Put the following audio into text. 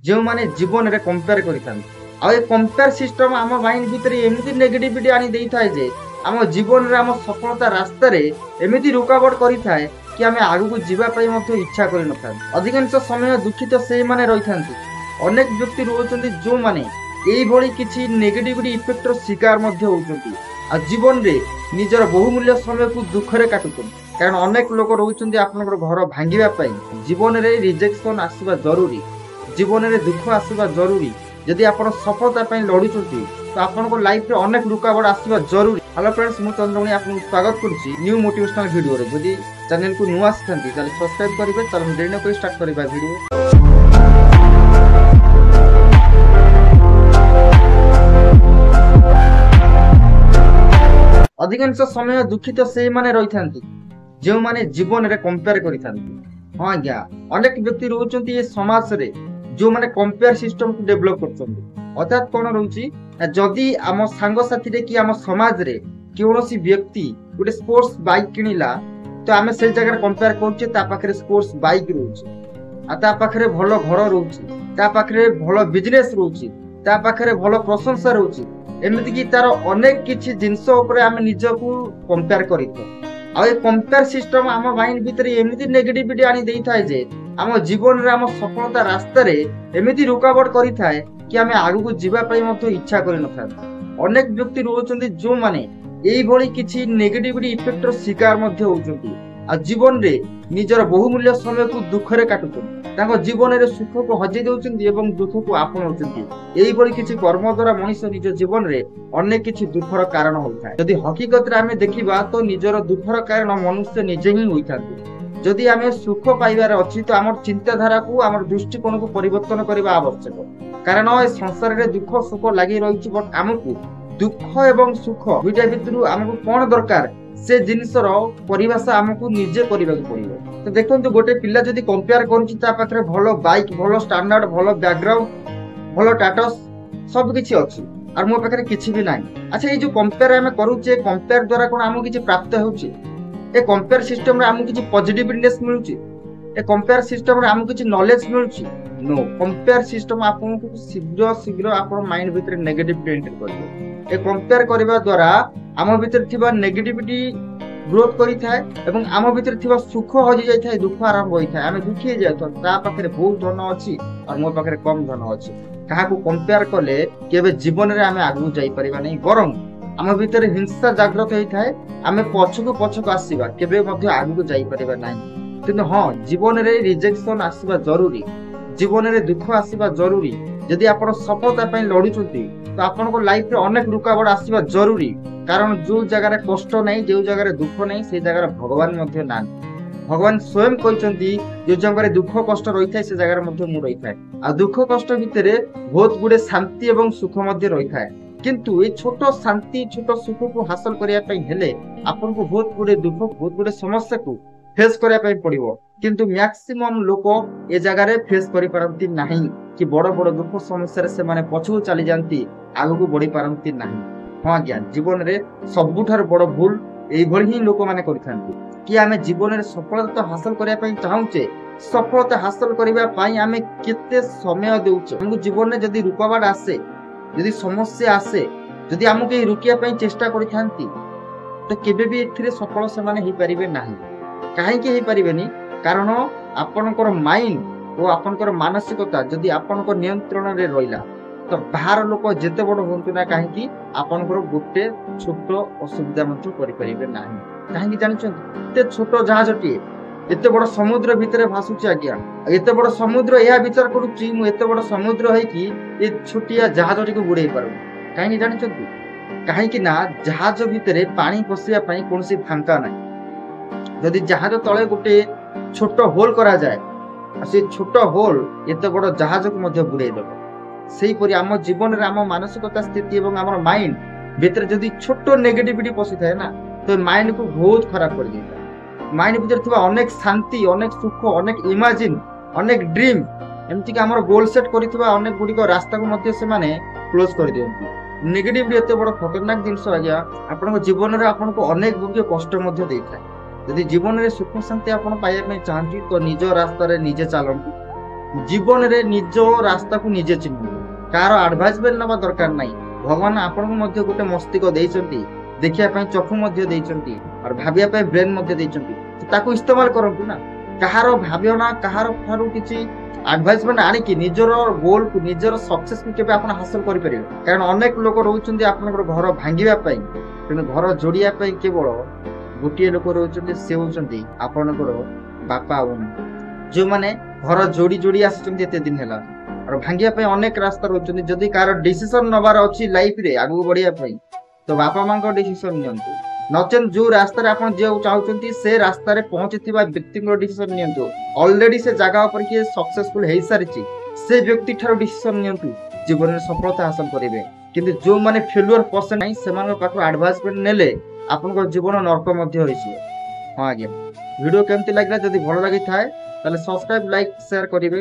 जो माने जीवन रे कंपेयर करिथान आ ए कंपेयर सिस्टम आम माइंड भितर एमती नेगेटिविटी आनी देई थाए जे आम जीवन रे आम सफलता रास्ता रे एमती रुकावट करि थाए कि आम आगु को जीवा पई मते इच्छा करि न थान। अधिकांश समय दुखित से माने रहि थांती। अनेक व्यक्ति रहउछन्ती जो माने एई भली किछि नेगेटिविटी इफेक्ट रो शिकार मध्य होउछन्ती आ जीवन रे निजर बहुमूल्य समय को दुख रे काटुछन्ती। कारण अनेक लोक रहउछन्ती आपनकर घर भांगिबा पई। जीवन रे रिजेक्शन आसीबा जरूरी, जीवन रे दुख आसीबा जरूरी। यदि आपण सफलता पई लढुछन्ती तो आपनको लाइफ रे अनेक रुकावट आसीबा जरूरी। हेलो फ्रेंड्स, मु चंद्रमणि आपन स्वागत करछि न्यू मोटिवेशनल वीडियो रे। यदि चैनल को नुआ आछन्ती ताले सब्सक्राइब करिवे। चलो देरी न करि स्टार्ट करिबा वीडियो। अधिकांश समय दुखित से माने रही थांती जो माने जीवन रे कंपेयर करि थांती। हां आज्ञा, अनेक व्यक्ति रहउछन्ती ए समाज रे जो माने कंपेयर सिस्टम को डेवलप करछन्ती। अर्थात कोन रहउछि, जदि आम सांग साथी रे कि आम समाज रे कोनोसी व्यक्ति गोटे स्पोर्ट्स बाइक किनिला तो आमे से जगह कंपेयर करछे ता पाखरे स्पोर्ट्स बाइक रहउछि, आ ता पाखरे भलो घर रहउछि, ता पाखरे भलो बिजनेस रहउछि, ता पाखरे भलो प्रशंसा रहउछि। एमिति कि तार अनेक किछि जिंस ऊपर आमे निजको कंपेयर करितो। आ ए कंपेयर सिस्टम आम माइंड भितर एमिति नेगेटिविटी आनी देई थाए जे आम जीवन रे आम सफलता रास्ता रे एमिति रुकावट करि थाए कि आमे आगु को जीवा पई मते इच्छा करि न थाए। अनेक व्यक्ति रहउछन्ती जो माने एई भली किछि नेगेटिविटी इफेक्ट रो शिकार मध्य होउछन्ती आ जीवन रे निजर बहुमूल्य समय को दुख रे काटुछन्ती। तांको जीवन रे सुख को हजै देउछन्ती एवं दुख को आपनौछन्ती। एई भली किछि कर्म द्वारा मनुष्य निज जीवन रे अनेक किछि दुखर कारण होइथाय। यदि हकीकत रे आमे देखिबा तो निजर दुखर कारण मनुष्य निजे ही होइथांती। यदि आमे सुख पाइबार अछि तो हमर चिंताधारा को हमर दृष्टिकोण को परिवर्तन करबा आवश्यक। कारण ए संसार रे दुख सुख लागि रहिछि, बट हमकु दुख एवं सुख दुइटा भितरु हमकु कोन दरकार से जिनिसर परिभाषा हमकु निजे करबा पड़िबो। तो देखंतु गोटे पिल्ला जदि कंपेयर करूछि ता पाखरे भलो बाइक, भलो स्टैंडर्ड, भलो बैकग्राउंड, भलो स्टेटस सब किछि अछि आर मो पाखरे किछि भी नाही। अच्छा, ए जो कंपेयर हमें करूछे, कंपेयर द्वारा कोन हमकु किछि प्राप्त होउछि? ए कंपेयर सिस्टम रे हमकु किछि पॉजिटिवनेस मिलुछि? ए कंपेयर सिस्टम रे हमकु किछि नॉलेज मिलुछि? नो। कंपेयर सिस्टम आपनको शीघ्र शीघ्र आपन माइंड भितर नेगेटिव एंटर करियो। ए कंपेयर करबा द्वारा आम भितर थिबा नेगेटिविटी ग्रोथ करि थाए एवं आम भितर थिबा सुख हजि जाय थाए, दुख आरंभ होई थाए। आमे दुखी जाय तो ता पाखरे बहुत धन अछि और मो पाखरे कम धन अछि। काहा को कंपेयर कले केबे जीवन रे आमे आगु जाई परिबा नै, बरং आम भितर हिंसा जागृत होई थाए। आमे पछको आसीबा, केबे मध्ये आगु को जाई परिबा नै। किंतु हां, जीवन रे रिजेक्शन आसीबा जरूरी, जीवन रे दुख आसीबा जरूरी। यदि आपण सफलता पई लढुछंती तो आपनको लाइफ रे अनेक रुकावट आसीबा जरूरी। कारण जो जगह रे कष्ट नै, जो जगह रे दुख नै, से जगह रे भगवान मध्ये ना। भगवान स्वयं कहचंती जो जगह रे दुख कष्ट रही थाए से जगह रे मध्ये मु रही थाए। आ दुख कष्ट भितरे बहुत गुडे शांति एवं सुख मध्ये रही थाए। किंतु ए छोटो शांति, छोटो सुख को हासिल करिया पई हेले आपनको बहुत गुडे दुख, बहुत गुडे समस्या को फेस करिया पई पड़िबो। किंतु मैक्सिमम लोक ए जगह रे फेस करि पारंती नाही कि बड़ बड़ दुख समस्या रे से माने पछू चली जानती, आगु को बढ़ी पारंती नाही। हां आज्ञा, जीवन रे सबुठार बड़ भूल एई भली ही लोक माने करिथांती कि आमे जीवन रे सफलता हासिल करिया पई चाहूचे। सफलता हासिल करिबा पई आमे केते समय देउचे? हमहु जीवन रे जदी रुकावट आसे, जदी समस्या आसे, जदी हमहु के रुकिया पई चेष्टा करिथांती तो केबे भी एथिरे सफल से माने ही परिबे नाही। काहे कि ही परिबेनी? कारण आपनकर माइंड और आपनकर मानसिकता जदी आपनकर नियंत्रण रे रहिला तो बाहर लोक जेते बड़ होंतु ना काहे कि आपनकर गोटे छोटो असुविधा मत करि परिबे नाही। काहे कि जानिछन, एते छोटो जहाजटी एते बड़ समुद्र भितरे भासुची। आज्ञा, एते बड़ समुद्र या विचार करूची मु एते बड़ समुद्र है कि ए छोटिया जहाजटी को बुड़ाई पारु। काहे कि जानिछन, काहे कि ना जहाज भितरे पानी पसिया पई कोनसी फांका नाही। यदि जहाज तळे गोटे छोटो होल करा जाए, से छोटो होल एते बड़ जहाज को मध्ये बुड़ाई देबो। सेही परि आम जीवन रे आम मानसिकता स्थिति एवं आम माइंड भितर जदि छोटो नेगेटिविटी पसी थाए ना तो माइंड को बहुत खराब कर देता। माइंड भितर थिबा अनेक शांति, अनेक सुख, अनेक इमेजिन, अनेक ड्रीम, एमति कि हमर गोल सेट करिथिबा अनेक गुडी को रास्ता को मध्ये से माने क्लोज कर दियंती। नेगेटिविटी एते बड़ खतरनाक जिंस आज्ञा, आपन जीवन रे आपन को अनेक गुडी कष्ट मध्ये देखाय। यदि जीवन रे सुख शांति आपण पाइबा पई चाहंती तो निज रास्ता रे निजे चलंतु। ଜୀବନରେ ନିଜ ରାସ୍ତାକୁ ନିଜେ ଚିହ୍ନିବେ। କାହାର ଆଡଭାଇସମେଣ୍ଟ ନେବା ଦରକାର ନାହିଁ। ଭଗବାନ ଆପଣଙ୍କୁ ମଧ୍ୟ ଗୋଟେ ମସ୍ତିଷ୍କ ଦେଇଛନ୍ତି, ଦେଖିବା ପାଇଁ ଚକ୍ଷୁ ମଧ୍ୟ ଦେଇଛନ୍ତି, ଆଉ ଭାବିବା ପାଇଁ ବ୍ରେନ ମଧ୍ୟ ଦେଇଛନ୍ତି। ତାକୁ ଇସ୍ତେମାଲ କରନ୍ତୁ ନା। କାହାର ଭାବନା, କାହାର ଠାରୁ କିଛି ଆଡଭାଇସମେଣ୍ଟ ଆଣିକି ନିଜର ଗୋଲକୁ, ନିଜର ସକ୍ସେସକୁ କେବେ ଆପଣ ହାସଲ କରିପାରିବେ। କାରଣ ଅନେକ ଲୋକ ରହୁଛନ୍ତି ଆପଣଙ୍କର ଘର ଭାଙ୍ଗିବା ପାଇଁ, କିନ୍ତୁ ଘର ଯୋଡିବା ପାଇଁ କେବଳ ଗୋଟିଏ ଲୋକ ରହୁଛନ୍ତି, ସେ ହଉଛନ୍ତି ଆପଣଙ୍କର ବାପା ଆଉ ମା, ଯୋଉମାନେ ଘର ଯୋଡି ଯୋଡି ଆସିଛନ୍ତି ଏତେ ଦିନ ହେଲା। ଆଉ ଭାଙ୍ଗିବା ପାଇଁ ଅନେକ ରାସ୍ତା ରହୁଛନ୍ତି। ଯଦି କାହାର ଡିସିସନ ନବାର ଅଛି ଲାଇଫରେ ଆଗକୁ ବଢିବା ପାଇଁ, ତ ବାପା ମାଙ୍କ ଡିସିସନ ନିଅନ୍ତୁ। ନଚେତ୍ ଯୋଉ ରାସ୍ତାରେ ଆପଣ ଯିବାକୁ ଚାହୁଁଛନ୍ତି ସେ ରାସ୍ତାରେ ପହଞ୍ଚିଥିବା ବ୍ୟକ୍ତିଙ୍କ ଡିସିସନ ନିଅନ୍ତୁ। ଅଲରେଡି ସେ ଜାଗା ଉପରେ କିଏ ସକ୍ସେସଫୁଲ ହେଇସାରିଛି, ସେ ବ୍ୟକ୍ତି ଠାରୁ ଡିସିସନ ନିଅନ୍ତୁ, ଜୀବନରେ ସଫଳତା ହାସଲ କରିବେ। କିନ୍ତୁ ଯୋଉମାନେ ଫେଲୁଅର ପର୍ସନ ନାହିଁ, ସେମାନଙ୍କ ପାଖରୁ ଆଡଭାଇସମେଣ୍ଟ ନେଲେ ଆପଣଙ୍କ ଜୀବନ ନର୍କ ମଧ୍ୟ ହୋଇଯିବ। ହଁ ଆଜ୍ଞା, ଭିଡିଓ କେମିତି ଲାଗିଲା? ଯଦି ଭଲ ଲାଗିଥାଏ ତାହେଲେ ସବସ୍କ୍ରାଇବ, ଲାଇକ୍, ସେୟାର କରିବେ।